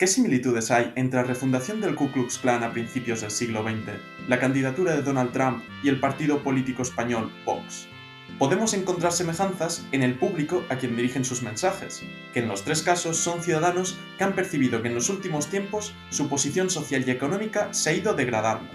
¿Qué similitudes hay entre la refundación del Ku Klux Klan a principios del siglo XX, la candidatura de Donald Trump y el partido político español Vox? Podemos encontrar semejanzas en el público a quien dirigen sus mensajes, que en los tres casos son ciudadanos que han percibido que en los últimos tiempos su posición social y económica se ha ido degradando.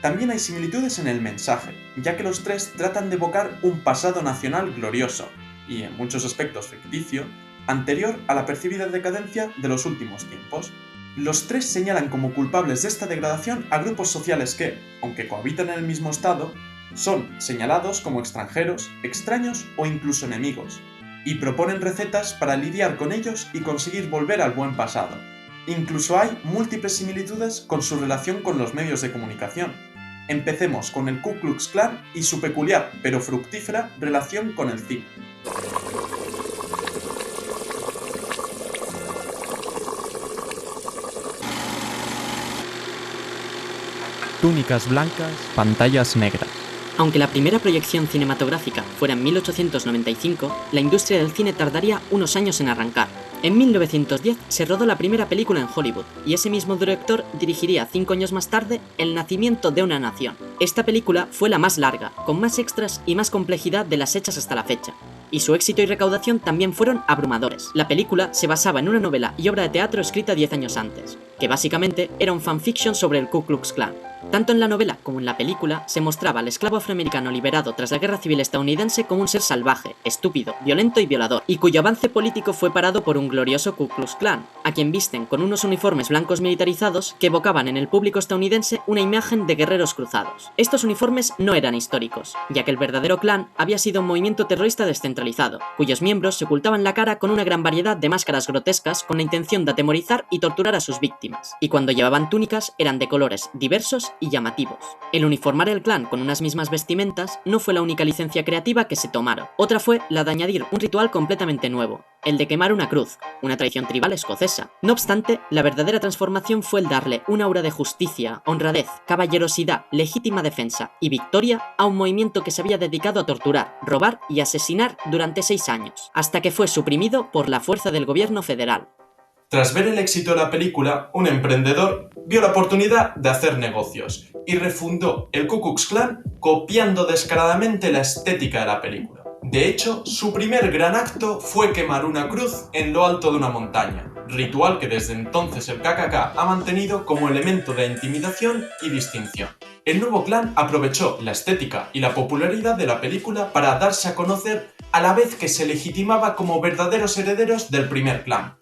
También hay similitudes en el mensaje, ya que los tres tratan de evocar un pasado nacional glorioso, y en muchos aspectos ficticio, anterior a la percibida decadencia de los últimos tiempos. Los tres señalan como culpables de esta degradación a grupos sociales que, aunque cohabitan en el mismo estado, son señalados como extranjeros, extraños o incluso enemigos, y proponen recetas para lidiar con ellos y conseguir volver al buen pasado. Incluso hay múltiples similitudes con su relación con los medios de comunicación. Empecemos con el Ku Klux Klan y su peculiar pero fructífera relación con el cine. Túnicas blancas, pantallas negras. Aunque la primera proyección cinematográfica fuera en 1895, la industria del cine tardaría unos años en arrancar. En 1910 se rodó la primera película en Hollywood, y ese mismo director dirigiría 5 años más tarde El nacimiento de una nación. Esta película fue la más larga, con más extras y más complejidad de las hechas hasta la fecha, y su éxito y recaudación también fueron abrumadores. La película se basaba en una novela y obra de teatro escrita 10 años antes, que básicamente era un fanfiction sobre el Ku Klux Klan. Tanto en la novela como en la película se mostraba al esclavo afroamericano liberado tras la Guerra Civil estadounidense como un ser salvaje, estúpido, violento y violador, y cuyo avance político fue parado por un glorioso Ku Klux Klan, a quien visten con unos uniformes blancos militarizados que evocaban en el público estadounidense una imagen de guerreros cruzados. Estos uniformes no eran históricos, ya que el verdadero Klan había sido un movimiento terrorista descentralizado, cuyos miembros se ocultaban la cara con una gran variedad de máscaras grotescas con la intención de atemorizar y torturar a sus víctimas, y cuando llevaban túnicas eran de colores diversos y llamativos. El uniformar el clan con unas mismas vestimentas no fue la única licencia creativa que se tomaron. Otra fue la de añadir un ritual completamente nuevo, el de quemar una cruz, una tradición tribal escocesa. No obstante, la verdadera transformación fue el darle una aura de justicia, honradez, caballerosidad, legítima defensa y victoria a un movimiento que se había dedicado a torturar, robar y asesinar durante 6 años, hasta que fue suprimido por la fuerza del gobierno federal. Tras ver el éxito de la película, un emprendedor vio la oportunidad de hacer negocios y refundó el Ku Klux Klan copiando descaradamente la estética de la película. De hecho, su primer gran acto fue quemar una cruz en lo alto de una montaña, ritual que desde entonces el KKK ha mantenido como elemento de intimidación y distinción. El nuevo clan aprovechó la estética y la popularidad de la película para darse a conocer a la vez que se legitimaba como verdaderos herederos del primer clan.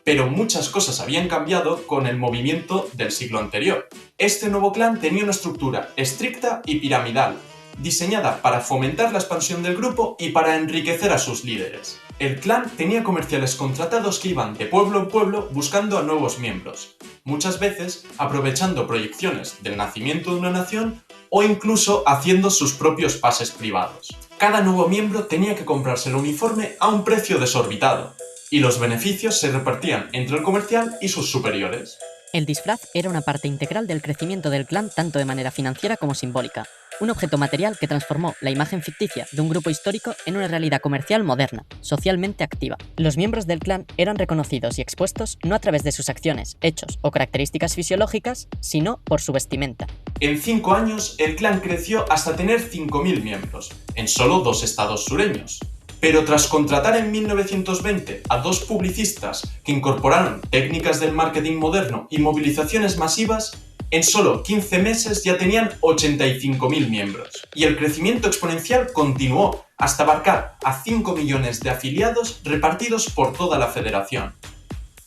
Pero muchas cosas habían cambiado con el movimiento del siglo anterior. Este nuevo clan tenía una estructura estricta y piramidal, diseñada para fomentar la expansión del grupo y para enriquecer a sus líderes. El clan tenía comerciales contratados que iban de pueblo en pueblo buscando a nuevos miembros, muchas veces aprovechando proyecciones del nacimiento de una nación o incluso haciendo sus propios pases privados. Cada nuevo miembro tenía que comprarse el uniforme a un precio desorbitado, y los beneficios se repartían entre el comercial y sus superiores. El disfraz era una parte integral del crecimiento del clan tanto de manera financiera como simbólica, un objeto material que transformó la imagen ficticia de un grupo histórico en una realidad comercial moderna, socialmente activa. Los miembros del clan eran reconocidos y expuestos no a través de sus acciones, hechos o características fisiológicas, sino por su vestimenta. En 5 años, el clan creció hasta tener 5.000 miembros, en solo 2 estados sureños. Pero tras contratar en 1920 a 2 publicistas que incorporaron técnicas del marketing moderno y movilizaciones masivas, en solo 15 meses ya tenían 85.000 miembros. Y el crecimiento exponencial continuó hasta abarcar a 5 millones de afiliados repartidos por toda la federación,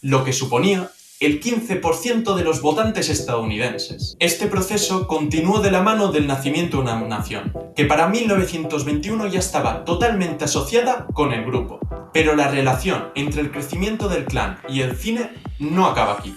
lo que suponía el 15% de los votantes estadounidenses. Este proceso continuó de la mano del nacimiento de una nación, que para 1921 ya estaba totalmente asociada con el grupo. Pero la relación entre el crecimiento del clan y el cine no acaba aquí.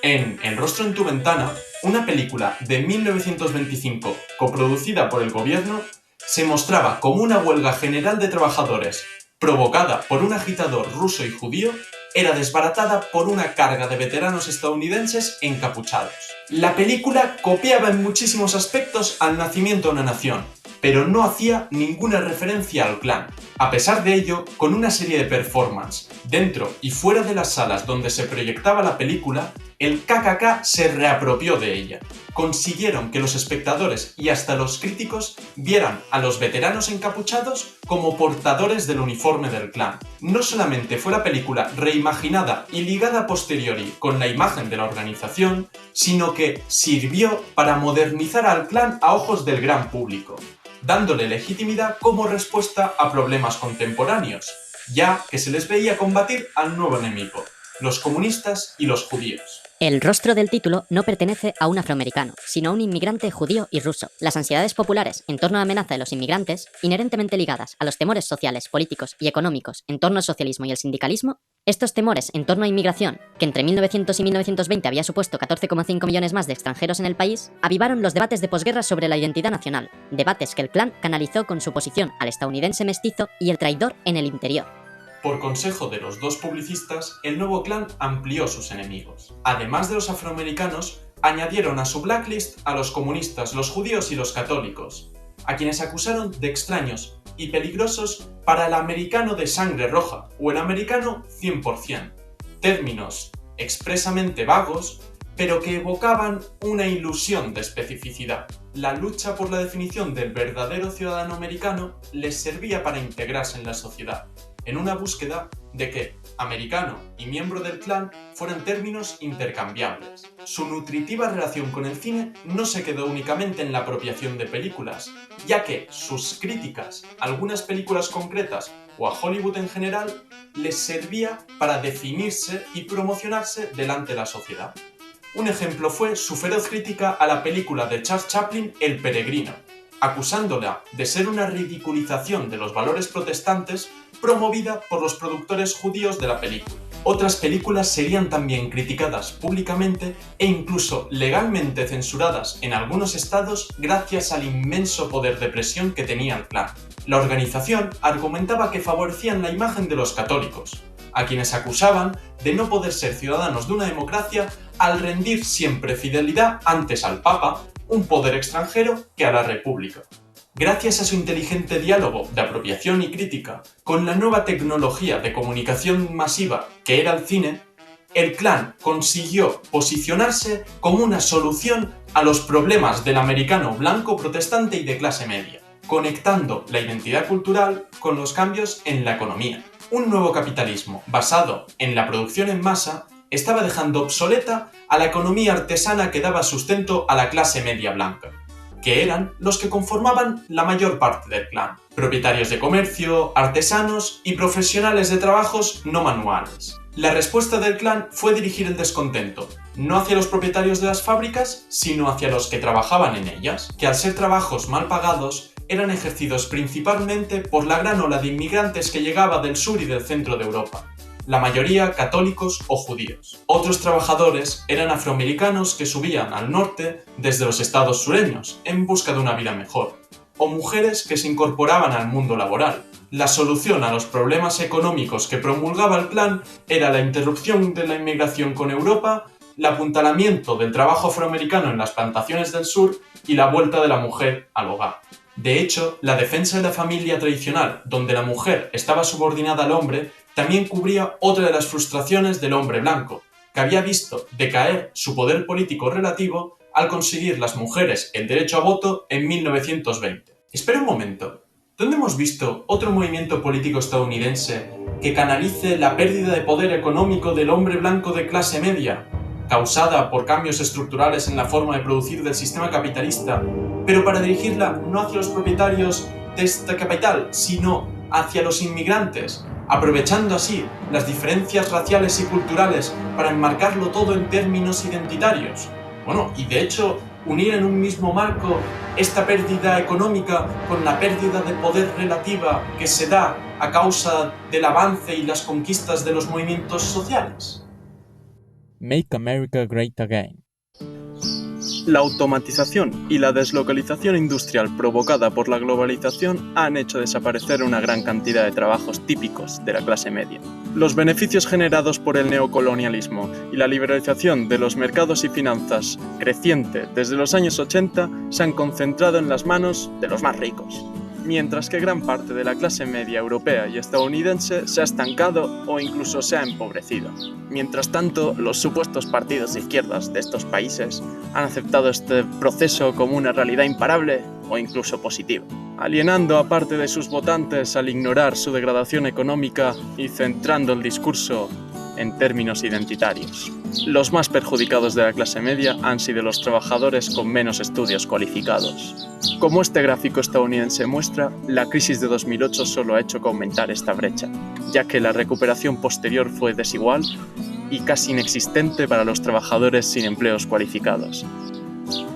En El rostro en tu ventana, una película de 1925 coproducida por el gobierno, se mostraba como una huelga general de trabajadores provocada por un agitador ruso y judío era desbaratada por una carga de veteranos estadounidenses encapuchados. La película copiaba en muchísimos aspectos al nacimiento de una nación, pero no hacía ninguna referencia al Klan. A pesar de ello, con una serie de performances dentro y fuera de las salas donde se proyectaba la película, el KKK se reapropió de ella. Consiguieron que los espectadores y hasta los críticos vieran a los veteranos encapuchados como portadores del uniforme del Klan. No solamente fue la película reimaginada y ligada a posteriori con la imagen de la organización, sino que sirvió para modernizar al Klan a ojos del gran público, dándole legitimidad como respuesta a problemas contemporáneos, ya que se les veía combatir al nuevo enemigo, los comunistas y los judíos. El rostro del título no pertenece a un afroamericano, sino a un inmigrante judío y ruso. Las ansiedades populares en torno a la amenaza de los inmigrantes, inherentemente ligadas a los temores sociales, políticos y económicos en torno al socialismo y el sindicalismo, estos temores en torno a inmigración, que entre 1900 y 1920 había supuesto 14,5 millones más de extranjeros en el país, avivaron los debates de posguerra sobre la identidad nacional, debates que el Klan canalizó con su oposición al estadounidense mestizo y el traidor en el interior. Por consejo de los dos publicistas, el nuevo Klan amplió sus enemigos. Además de los afroamericanos, añadieron a su blacklist a los comunistas, los judíos y los católicos, a quienes acusaron de extraños y peligrosos para el americano de sangre roja o el americano 100%, términos expresamente vagos, pero que evocaban una ilusión de especificidad. La lucha por la definición del verdadero ciudadano americano les servía para integrarse en la sociedad, en una búsqueda de que americano y miembro del Klan fueran términos intercambiables. Su nutritiva relación con el cine no se quedó únicamente en la apropiación de películas, ya que sus críticas a algunas películas concretas o a Hollywood en general les servía para definirse y promocionarse delante de la sociedad. Un ejemplo fue su feroz crítica a la película de Charles Chaplin El Peregrino, acusándola de ser una ridiculización de los valores protestantes promovida por los productores judíos de la película. Otras películas serían también criticadas públicamente e incluso legalmente censuradas en algunos estados gracias al inmenso poder de presión que tenía el Klan. La organización argumentaba que favorecían la imagen de los católicos, a quienes acusaban de no poder ser ciudadanos de una democracia al rendir siempre fidelidad antes al Papa, un poder extranjero, que a la República. Gracias a su inteligente diálogo de apropiación y crítica con la nueva tecnología de comunicación masiva que era el cine, el Klan consiguió posicionarse como una solución a los problemas del americano blanco protestante y de clase media, conectando la identidad cultural con los cambios en la economía. Un nuevo capitalismo basado en la producción en masa estaba dejando obsoleta a la economía artesana que daba sustento a la clase media blanca, que eran los que conformaban la mayor parte del Klan, propietarios de comercio, artesanos y profesionales de trabajos no manuales. La respuesta del Klan fue dirigir el descontento, no hacia los propietarios de las fábricas, sino hacia los que trabajaban en ellas, que al ser trabajos mal pagados, eran ejercidos principalmente por la gran ola de inmigrantes que llegaba del sur y del centro de Europa, la mayoría católicos o judíos. Otros trabajadores eran afroamericanos que subían al norte desde los estados sureños en busca de una vida mejor, o mujeres que se incorporaban al mundo laboral. La solución a los problemas económicos que promulgaba el Klan era la interrupción de la inmigración con Europa, el apuntalamiento del trabajo afroamericano en las plantaciones del sur y la vuelta de la mujer al hogar. De hecho, la defensa de la familia tradicional, donde la mujer estaba subordinada al hombre, también cubría otra de las frustraciones del hombre blanco, que había visto decaer su poder político relativo al conseguir las mujeres el derecho a voto en 1920. Espera un momento, ¿dónde hemos visto otro movimiento político estadounidense que canalice la pérdida de poder económico del hombre blanco de clase media, causada por cambios estructurales en la forma de producir del sistema capitalista, pero para dirigirla no hacia los propietarios de este capital, sino hacia los inmigrantes, aprovechando así las diferencias raciales y culturales para enmarcarlo todo en términos identitarios? Bueno, y de hecho, unir en un mismo marco esta pérdida económica con la pérdida de poder relativa que se da a causa del avance y las conquistas de los movimientos sociales. Make America Great Again. La automatización y la deslocalización industrial provocada por la globalización han hecho desaparecer una gran cantidad de trabajos típicos de la clase media. Los beneficios generados por el neocolonialismo y la liberalización de los mercados y finanzas creciente desde los años 80 se han concentrado en las manos de los más ricos, mientras que gran parte de la clase media europea y estadounidense se ha estancado o incluso se ha empobrecido. Mientras tanto, los supuestos partidos de izquierdas de estos países han aceptado este proceso como una realidad imparable o incluso positiva, alienando a parte de sus votantes al ignorar su degradación económica y centrando el discurso en términos identitarios. Los más perjudicados de la clase media han sido los trabajadores con menos estudios cualificados. Como este gráfico estadounidense muestra, la crisis de 2008 solo ha hecho que aumentar esta brecha, ya que la recuperación posterior fue desigual y casi inexistente para los trabajadores sin empleos cualificados.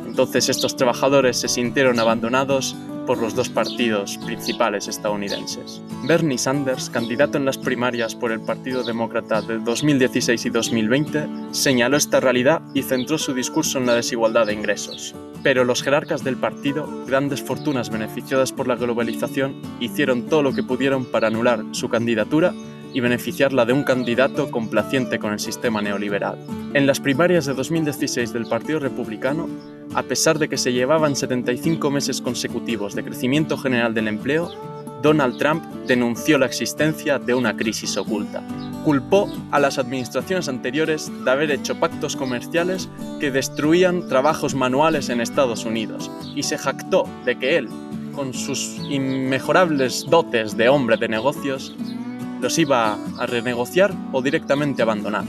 Entonces estos trabajadores se sintieron abandonados por los dos partidos principales estadounidenses. Bernie Sanders, candidato en las primarias por el Partido Demócrata de 2016 y 2020, señaló esta realidad y centró su discurso en la desigualdad de ingresos. Pero los jerarcas del partido, grandes fortunas beneficiadas por la globalización, hicieron todo lo que pudieron para anular su candidatura y beneficiarla de un candidato complaciente con el sistema neoliberal. En las primarias de 2016 del Partido Republicano, a pesar de que se llevaban 75 meses consecutivos de crecimiento general del empleo, Donald Trump denunció la existencia de una crisis oculta. Culpó a las administraciones anteriores de haber hecho pactos comerciales que destruían trabajos manuales en Estados Unidos y se jactó de que él, con sus inmejorables dotes de hombre de negocios, los iba a renegociar o directamente abandonar.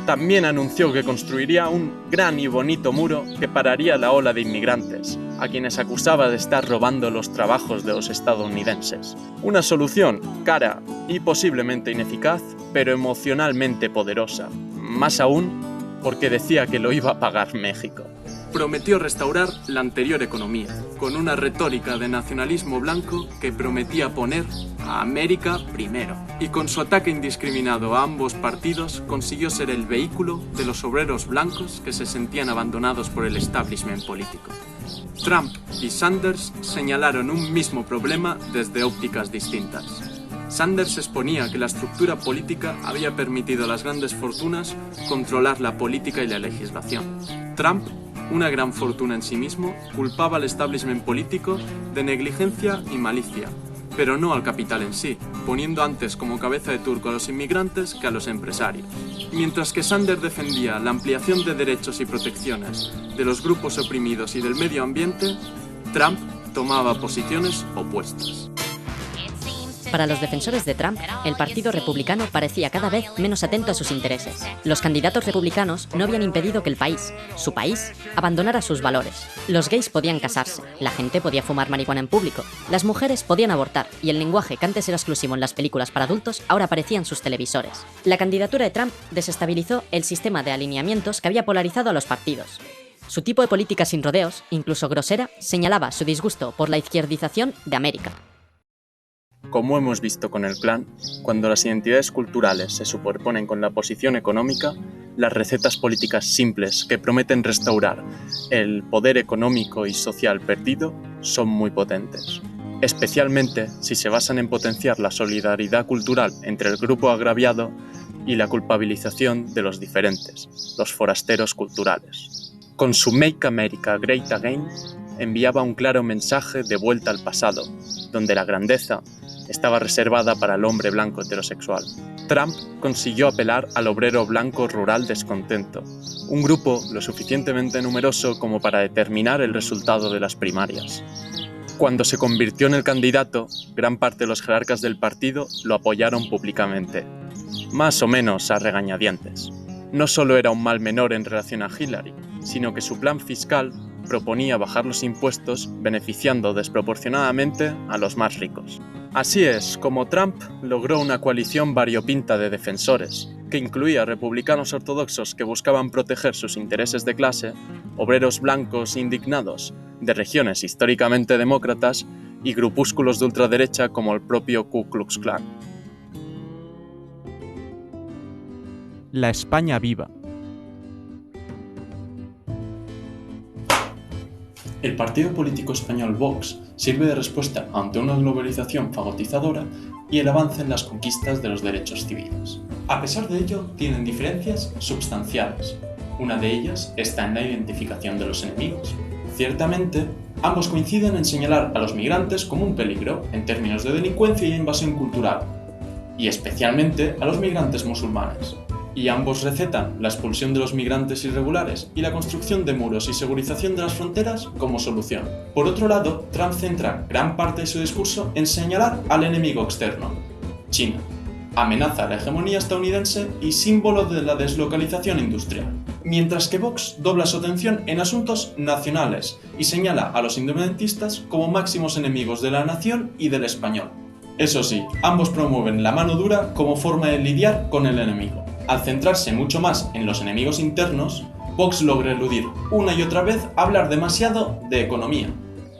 También anunció que construiría un gran y bonito muro que pararía la ola de inmigrantes, a quienes acusaba de estar robando los trabajos de los estadounidenses. Una solución cara y posiblemente ineficaz, pero emocionalmente poderosa, más aún porque decía que lo iba a pagar México. Prometió restaurar la anterior economía, con una retórica de nacionalismo blanco que prometía poner a América primero. Y con su ataque indiscriminado a ambos partidos, consiguió ser el vehículo de los obreros blancos que se sentían abandonados por el establishment político. Trump y Sanders señalaron un mismo problema desde ópticas distintas. Sanders exponía que la estructura política había permitido a las grandes fortunas controlar la política y la legislación. Trump, una gran fortuna en sí mismo, culpaba al establishment político de negligencia y malicia, pero no al capital en sí, poniendo antes como cabeza de turco a los inmigrantes que a los empresarios. Mientras que Sanders defendía la ampliación de derechos y protecciones de los grupos oprimidos y del medio ambiente, Trump tomaba posiciones opuestas. Para los defensores de Trump, el Partido Republicano parecía cada vez menos atento a sus intereses. Los candidatos republicanos no habían impedido que el país, su país, abandonara sus valores. Los gays podían casarse, la gente podía fumar marihuana en público, las mujeres podían abortar y el lenguaje que antes era exclusivo en las películas para adultos ahora aparecía en sus televisores. La candidatura de Trump desestabilizó el sistema de alineamientos que había polarizado a los partidos. Su tipo de política sin rodeos, incluso grosera, señalaba su disgusto por la izquierdización de América. Como hemos visto con el Klan, cuando las identidades culturales se superponen con la posición económica, las recetas políticas simples que prometen restaurar el poder económico y social perdido son muy potentes, especialmente si se basan en potenciar la solidaridad cultural entre el grupo agraviado y la culpabilización de los diferentes, los forasteros culturales. Con su Make America Great Again, enviaba un claro mensaje de vuelta al pasado, donde la grandeza estaba reservada para el hombre blanco heterosexual. Trump consiguió apelar al obrero blanco rural descontento, un grupo lo suficientemente numeroso como para determinar el resultado de las primarias. Cuando se convirtió en el candidato, gran parte de los jerarcas del partido lo apoyaron públicamente, más o menos a regañadientes. No solo era un mal menor en relación a Hillary, sino que su plan fiscal proponía bajar los impuestos beneficiando desproporcionadamente a los más ricos. Así es como Trump logró una coalición variopinta de defensores, que incluía republicanos ortodoxos que buscaban proteger sus intereses de clase, obreros blancos indignados de regiones históricamente demócratas y grupúsculos de ultraderecha como el propio Ku Klux Klan. La España viva. El partido político español Vox sirve de respuesta ante una globalización fagotizadora y el avance en las conquistas de los derechos civiles. A pesar de ello, tienen diferencias sustanciales. Una de ellas está en la identificación de los enemigos. Ciertamente, ambos coinciden en señalar a los migrantes como un peligro en términos de delincuencia y invasión cultural, y especialmente a los migrantes musulmanes. Y ambos recetan la expulsión de los migrantes irregulares y la construcción de muros y segurización de las fronteras como solución. Por otro lado, Trump centra gran parte de su discurso en señalar al enemigo externo, China, amenaza a la hegemonía estadounidense y símbolo de la deslocalización industrial. Mientras que Vox dobla su atención en asuntos nacionales y señala a los independentistas como máximos enemigos de la nación y del español. Eso sí, ambos promueven la mano dura como forma de lidiar con el enemigo. Al centrarse mucho más en los enemigos internos, Vox logra eludir una y otra vez hablar demasiado de economía.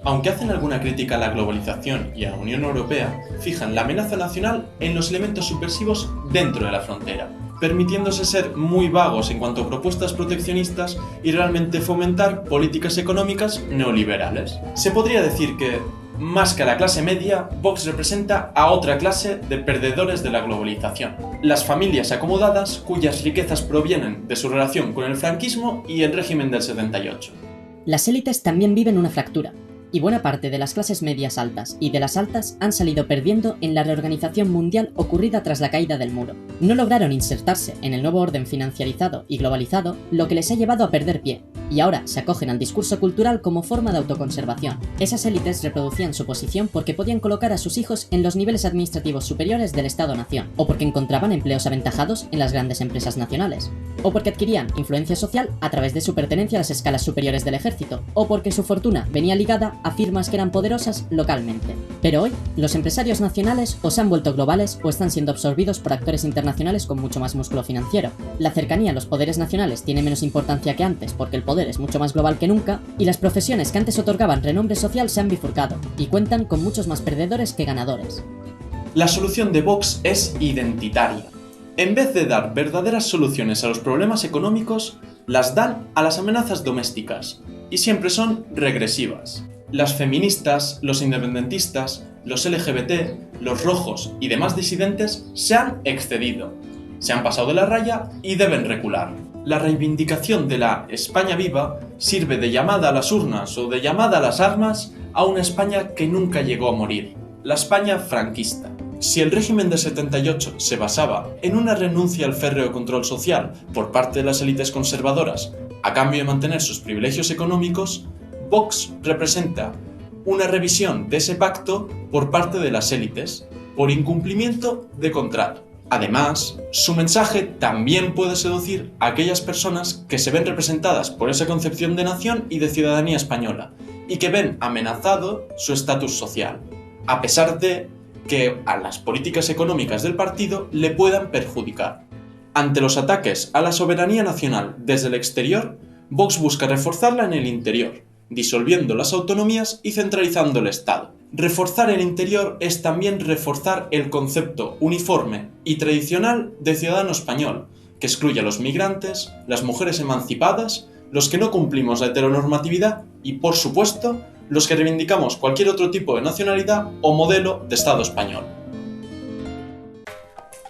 Aunque hacen alguna crítica a la globalización y a la Unión Europea, fijan la amenaza nacional en los elementos subversivos dentro de la frontera, permitiéndose ser muy vagos en cuanto a propuestas proteccionistas y realmente fomentar políticas económicas neoliberales. Se podría decir que, más que a la clase media, Vox representa a otra clase de perdedores de la globalización. Las familias acomodadas cuyas riquezas provienen de su relación con el franquismo y el régimen del 78. Las élites también viven una fractura, y buena parte de las clases medias altas y de las altas han salido perdiendo en la reorganización mundial ocurrida tras la caída del muro. No lograron insertarse en el nuevo orden financiarizado y globalizado, lo que les ha llevado a perder pie, y ahora se acogen al discurso cultural como forma de autoconservación. Esas élites reproducían su posición porque podían colocar a sus hijos en los niveles administrativos superiores del Estado-nación, o porque encontraban empleos aventajados en las grandes empresas nacionales, o porque adquirían influencia social a través de su pertenencia a las escalas superiores del ejército, o porque su fortuna venía ligada a firmas que eran poderosas localmente. Pero hoy, los empresarios nacionales o se han vuelto globales o están siendo absorbidos por actores internacionales con mucho más músculo financiero. La cercanía a los poderes nacionales tiene menos importancia que antes porque el poder es mucho más global que nunca, y las profesiones que antes otorgaban renombre social se han bifurcado, y cuentan con muchos más perdedores que ganadores. La solución de Vox es identitaria. En vez de dar verdaderas soluciones a los problemas económicos, las dan a las amenazas domésticas, y siempre son regresivas. Las feministas, los independentistas, los LGBT, los rojos y demás disidentes se han excedido, se han pasado de la raya y deben recular. La reivindicación de la España viva sirve de llamada a las urnas o de llamada a las armas a una España que nunca llegó a morir, la España franquista. Si el régimen de 78 se basaba en una renuncia al férreo control social por parte de las élites conservadoras a cambio de mantener sus privilegios económicos, Vox representa una revisión de ese pacto por parte de las élites, por incumplimiento de contrato. Además, su mensaje también puede seducir a aquellas personas que se ven representadas por esa concepción de nación y de ciudadanía española, y que ven amenazado su estatus social, a pesar de que a las políticas económicas del partido le puedan perjudicar. Ante los ataques a la soberanía nacional desde el exterior, Vox busca reforzarla en el interior, disolviendo las autonomías y centralizando el Estado. Reforzar el interior es también reforzar el concepto uniforme y tradicional de ciudadano español, que excluye a los migrantes, las mujeres emancipadas, los que no cumplimos la heteronormatividad y, por supuesto, los que reivindicamos cualquier otro tipo de nacionalidad o modelo de Estado español.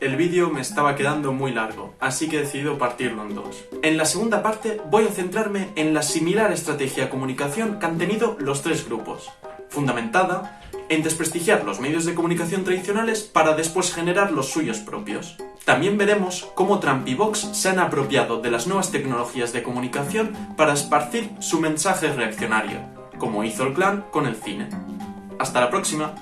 El vídeo me estaba quedando muy largo, así que he decidido partirlo en dos. En la segunda parte voy a centrarme en la similar estrategia de comunicación que han tenido los tres grupos, fundamentada en desprestigiar los medios de comunicación tradicionales para después generar los suyos propios. También veremos cómo Trump y Vox se han apropiado de las nuevas tecnologías de comunicación para esparcir su mensaje reaccionario, como hizo el clan con el cine. ¡Hasta la próxima!